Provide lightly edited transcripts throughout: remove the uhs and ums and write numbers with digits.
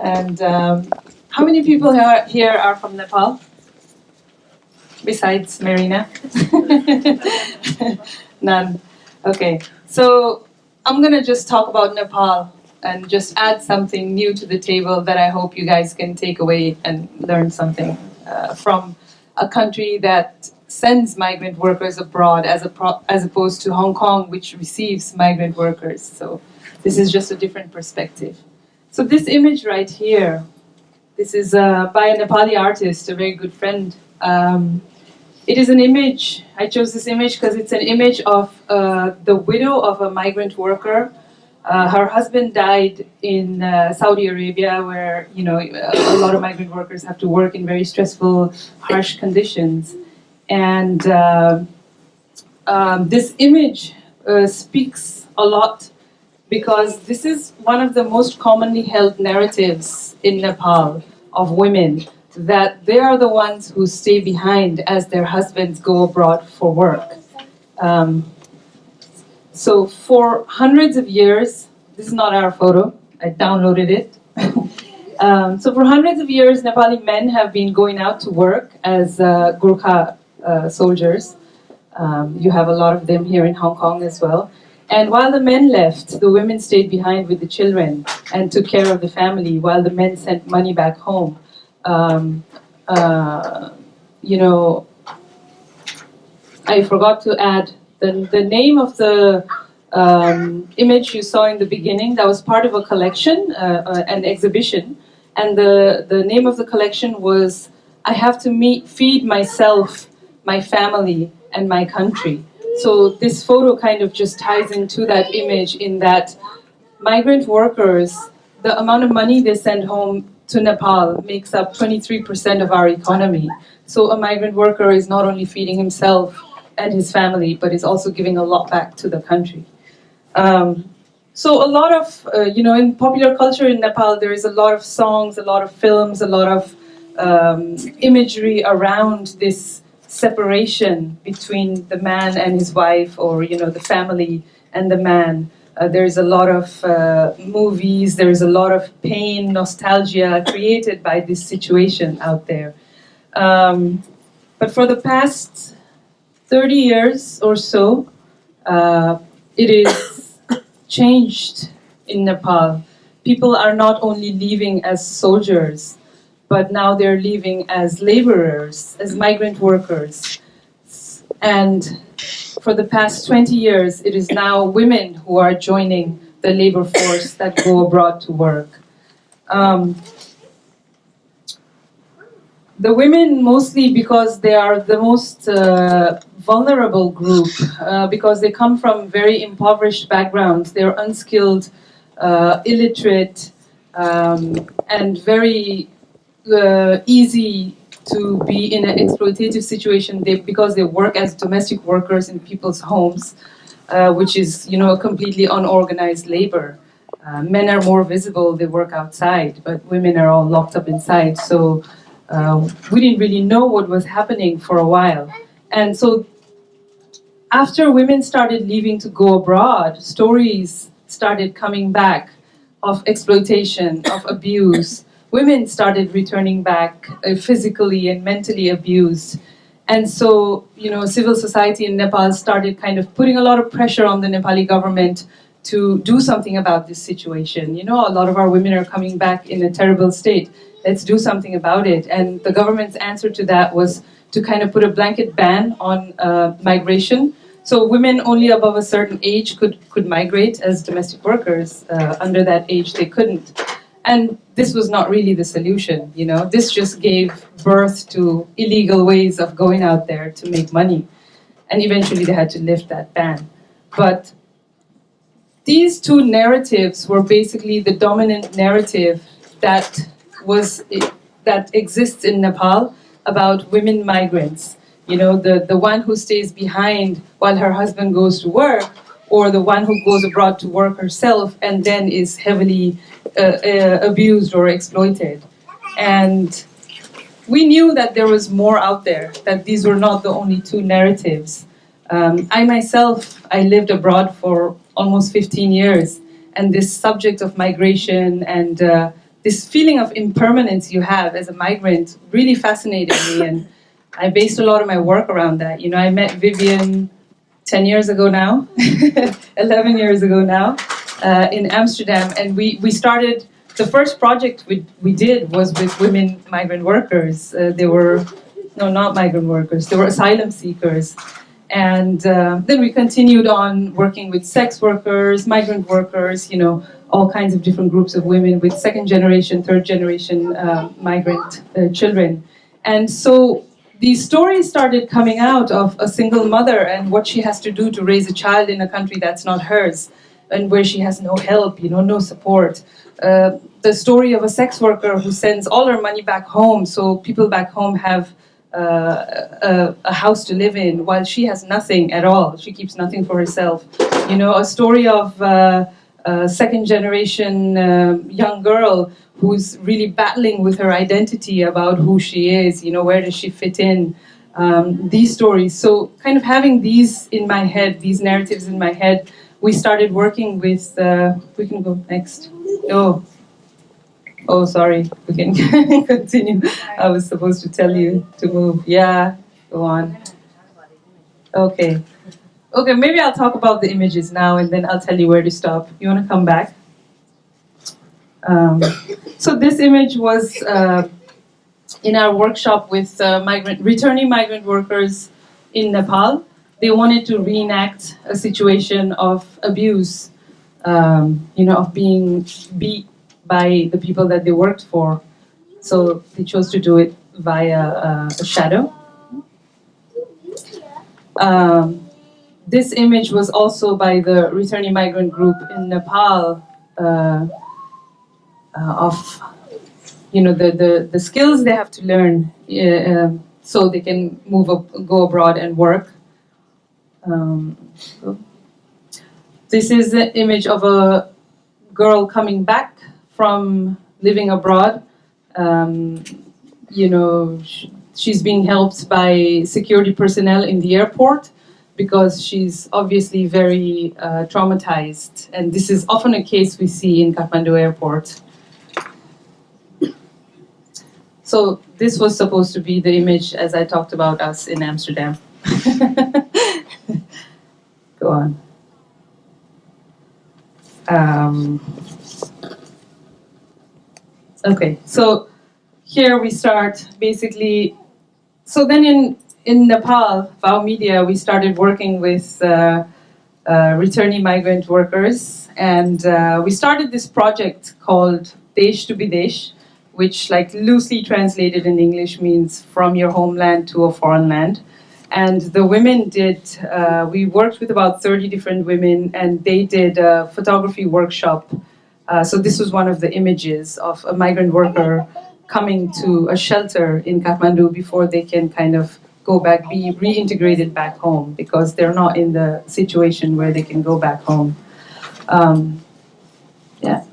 And how many people here are from Nepal? Besides Marina? None. Okay. So I'm going to just talk about Nepal and just add something new to the table that I hope you guys can take away and learn something from a country that sends migrant workers abroad as opposed to Hong Kong, which receives migrant workers. So this is just a different perspective. So this image right here, this is by a Nepali artist, a very good friend. It is an image, I chose this image because it's an image of the widow of a migrant worker. Her husband died in Saudi Arabia, where a lot of migrant workers have to work in very stressful, harsh conditions. And this image speaks a lot because this is one of the most commonly held narratives in Nepal of women, that they are the ones who stay behind as their husbands go abroad for work. So for hundreds of years, this is not our photo, I downloaded it. So for hundreds of years, Nepali men have been going out to work as Gurkha soldiers. You have a lot of them here in Hong Kong as well. And while the men left, the women stayed behind with the children and took care of the family while the men sent money back home. I forgot to add the name of the image you saw in the beginning. That was part of a collection, an exhibition. And the name of the collection was I Have to Feed Myself, My Family, and My Country. So this photo kind of just ties into that image, in that migrant workers, the amount of money they send home to Nepal makes up 23% of our economy. So a migrant worker is not only feeding himself and his family, but is also giving a lot back to the country. So a lot of, in popular culture in Nepal, there is a lot of songs, a lot of films, a lot of imagery around this separation between the man and his wife, or, the family and the man. There's a lot of movies, there's a lot of pain, nostalgia created by this situation out there. But for the past 30 years or so, it is changed in Nepal. People are not only leaving as soldiers, but now they're leaving as laborers, as migrant workers. And for the past 20 years, it is now women who are joining the labor force that go abroad to work. The women, mostly because they are the most vulnerable group, because they come from very impoverished backgrounds. They're unskilled, illiterate, and very easy to be in an exploitative situation because they work as domestic workers in people's homes, which is, completely unorganized labor. Men are more visible, they work outside, but women are all locked up inside. So we didn't really know what was happening for a while. And so after women started leaving to go abroad, stories started coming back of exploitation, of abuse. Women started returning back physically and mentally abused. And so, civil society in Nepal started kind of putting a lot of pressure on the Nepali government to do something about this situation. A lot of our women are coming back in a terrible state. Let's do something about it. And the government's answer to that was to kind of put a blanket ban on migration. So women only above a certain age could migrate as domestic workers. Under that age, they couldn't. And this was not really the solution, This just gave birth to illegal ways of going out there to make money. And eventually they had to lift that ban. But these two narratives were basically the dominant narrative that exists in Nepal about women migrants. The one who stays behind while her husband goes to work, or the one who goes abroad to work herself and then is heavily abused or exploited. And we knew that there was more out there, that these were not the only two narratives. I lived abroad for almost 15 years, and this subject of migration and this feeling of impermanence you have as a migrant really fascinated me, and I based a lot of my work around that. You know, I met Vivian 10 years ago now, 11 years ago now, in Amsterdam, and we started, the first project we did was with women migrant workers. They were, no, not migrant workers, they were asylum seekers. And then we continued on working with sex workers, migrant workers, you know, all kinds of different groups of women with second generation, third generation migrant children. And so these stories started coming out of a single mother and what she has to do to raise a child in a country that's not hers, and where she has no help, you know, no support. The story of a sex worker who sends all her money back home so people back home have a house to live in, while she has nothing at all. She keeps nothing for herself. You know, a story of a second generation young girl who's really battling with her identity about who she is, you know, where does she fit in, these stories. So kind of having these in my head, these narratives in my head, we started working with, we can go next. Oh, sorry, we can continue. I was supposed to tell you to move. Yeah, go on. Okay. Okay, maybe I'll talk about the images now and then I'll tell you where to stop. You want to come back? So this image was in our workshop with returning migrant workers in Nepal. They wanted to reenact a situation of abuse, you know, of being beat by the people that they worked for. So they chose to do it via a shadow. This image was also by the returning migrant group in Nepal, of, you know, the skills they have to learn so they can go abroad and work. This is the image of a girl coming back from living abroad. You know, she's being helped by security personnel in the airport because she's obviously very traumatized. And this is often a case we see in Kathmandu airport. So this was supposed to be the image as I talked about us in Amsterdam. Go on. Okay, so here we start basically. So then in Nepal, VOW Media, we started working with returning migrant workers, and we started this project called Desh to Bidesh, which, like, loosely translated in English means from your homeland to a foreign land. And the women did, we worked with about 30 different women, and they did a photography workshop. So this was one of the images of a migrant worker coming to a shelter in Kathmandu before they can kind of go back, be reintegrated back home, because they're not in the situation where they can go back home. Yeah.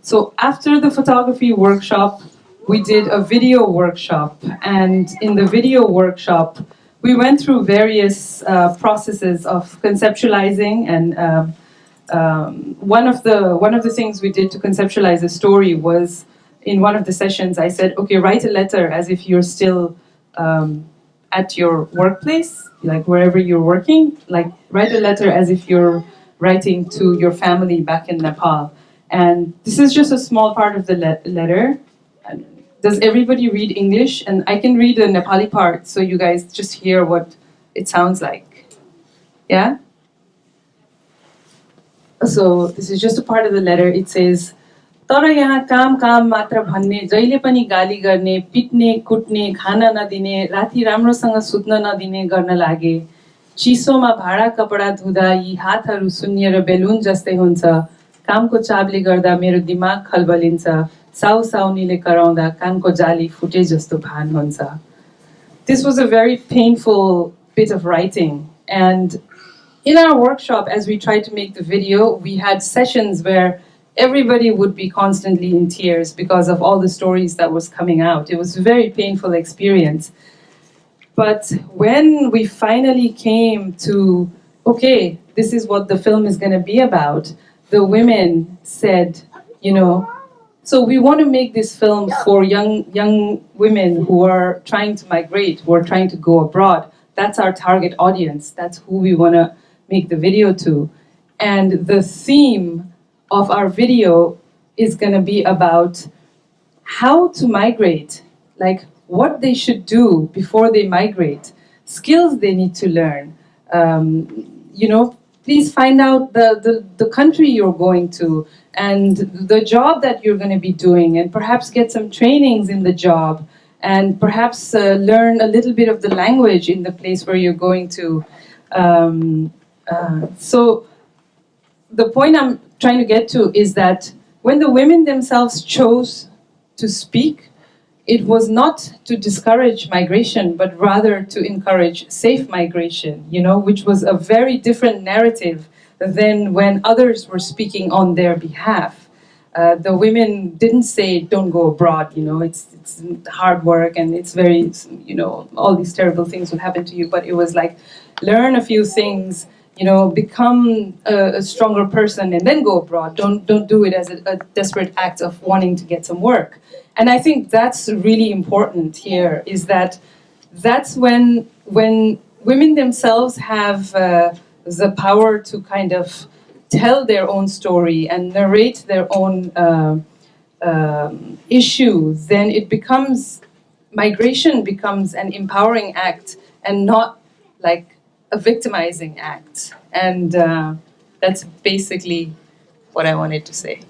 So after the photography workshop, we did a video workshop, and in the video workshop, we went through various processes of conceptualizing, and one of the things we did to conceptualize a story was, in one of the sessions, I said, okay, write a letter as if you're still at your workplace, like wherever you're working, like write a letter as if you're writing to your family back in Nepal. And this is just a small part of the letter. Does everybody read English? And I can read the Nepali part, so you guys just hear what it sounds like. Yeah? So this is just a part of the letter. It says, तर यहाँ काम काम मात्र भन्ने, जहिले पनि गाली गर्ने, पिट्ने, कुट्ने, खान नदिने, राति राम्रोसँग सुत्न नदिने गर्न लागे। चिसोमा भाडा कपडा धुँदा यी हातहरू शून्य र बेलुन जस्तै हुन्छ। कामको चापले गर्दा मेरो दिमाग खलबलिन्छ। साउनीले कराउँदा कानको जाली फुटे जस्तो भान हुन्छ। This was a very painful bit of writing, and in our workshop, as we tried to make the video, we had sessions where everybody would be constantly in tears because of all the stories that was coming out. It was a very painful experience. But when we finally came to, okay, this is what the film is going to be about, the women said, you know, So we want to make this film for young women who are trying to migrate, who are trying to go abroad. That's our target audience. That's who we want to make the video to. And the theme of our video is going to be about how to migrate, like what they should do before they migrate, skills they need to learn. Please find out the country you're going to and the job that you're going to be doing, and perhaps get some trainings in the job, and perhaps learn a little bit of the language in the place where you're going to. So the point I'm trying to get to is that when the women themselves chose to speak, it was not to discourage migration, but rather to encourage safe migration, which was a very different narrative than when others were speaking on their behalf. The women didn't say, don't go abroad, it's hard work and it's very, all these terrible things will happen to you. But it was like, learn a few things, become a stronger person and then go abroad. Don't do it as a desperate act of wanting to get some work. And I think that's really important here, is that's when women themselves have the power to kind of tell their own story and narrate their own issues, then migration becomes an empowering act and not like a victimizing act. And that's basically what I wanted to say.